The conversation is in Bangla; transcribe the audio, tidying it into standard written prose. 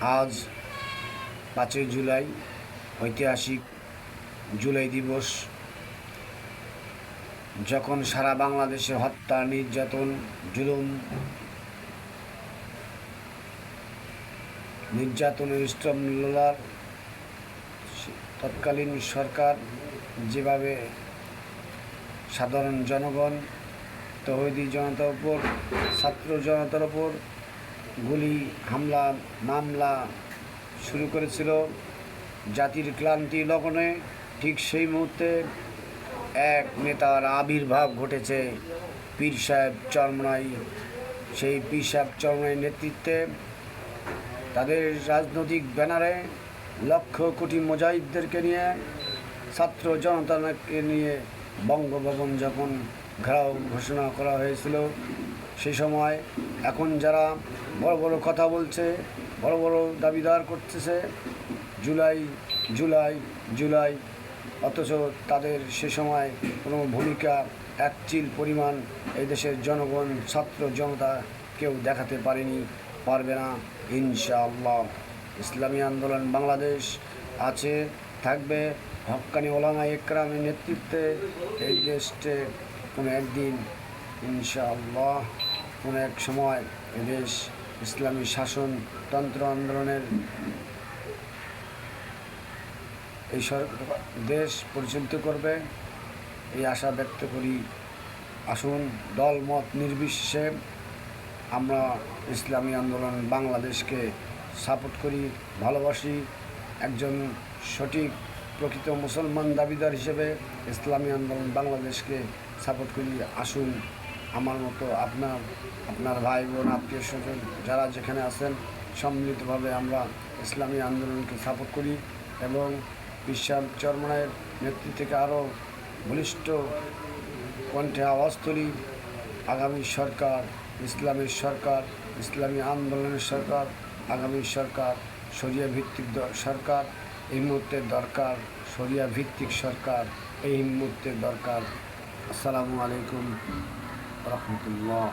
আজ 5ই জুলাই ঐতিহাসিক জুলাই দিবস, যখন সারা বাংলাদেশে হত্যা, নির্যাতন, জুলুম, নির্যাতনের স্তম্ভলার তৎকালীন সরকার যেভাবে সাধারণ জনগণ, তৌহিদি জনতার উপর, ছাত্র জনতার উপর গুলি, হামলা, মামলা শুরু করেছিল জাতির ক্লান্তি লগ্নে, ঠিক সেই মুহূর্তে এক নেতার আবির্ভাব ঘটেছে পীর সাহেব চরমনাই। সেই পীর সাহেব চরমনাইয়ের নেতৃত্বে তাদের রাজনৈতিক ব্যানারে লক্ষ কোটি মুজাহিদদেরকে নিয়ে, ছাত্র জনতাকে নিয়ে বঙ্গভবন যখন ঘেরাও ঘোষণা করা হয়েছিল, সেই সময় এখন যারা বড় বড় কথা বলছে, বড় বড় দাবিদার করতেছে জুলাই জুলাই জুলাই, অথচ তাদের সে সময় কোনো ভূমিকা এক চিল পরিমাণ এই দেশের জনগণ, ছাত্র জনতা কেউ দেখাতে পারেনি, পারবে না ইনশাআল্লাহ। ইসলামী আন্দোলন বাংলাদেশ আছে, থাকবে। হক্কানি ওলামা একরামের নেতৃত্বে এই দেশে কোনো একদিন ইনশাআল্লাহ কোনো এক সময় এদেশ ইসলামী শাসনতন্ত্র আন্দোলনের এই দেশ পরিচালিত করবে, এই আশা ব্যক্ত করি। আসুন, দল মত নির্বিশেষে আমরা ইসলামী আন্দোলন বাংলাদেশকে সাপোর্ট করি, ভালোবাসি। একজন সঠিক প্রকৃত মুসলমান দাবিদার হিসেবে ইসলামী আন্দোলন বাংলাদেশকে সাপোর্ট করি। আসুন, আমার মতো আপনার ভাই বোন, আত্মীয় স্বজন যারা যেখানে আছেন, সম্মিলিতভাবে আমরা ইসলামী আন্দোলনকে সাপোর্ট করি এবং পীর সাহেব চরমনাইয়ের নেতৃত্ব থেকে আরও বলিষ্ঠ কণ্ঠে আওয়াজ তুলি। আগামী সরকার ইসলামের সরকার, ইসলামী আন্দোলনের সরকার, আগামী সরকার শরিয়া ভিত্তিক সরকার এই মুহূর্তে দরকার, শরিয়া ভিত্তিক সরকার এই মুহূর্তে দরকার। আসসালামু আলাইকুম রহমতুল্লাহ।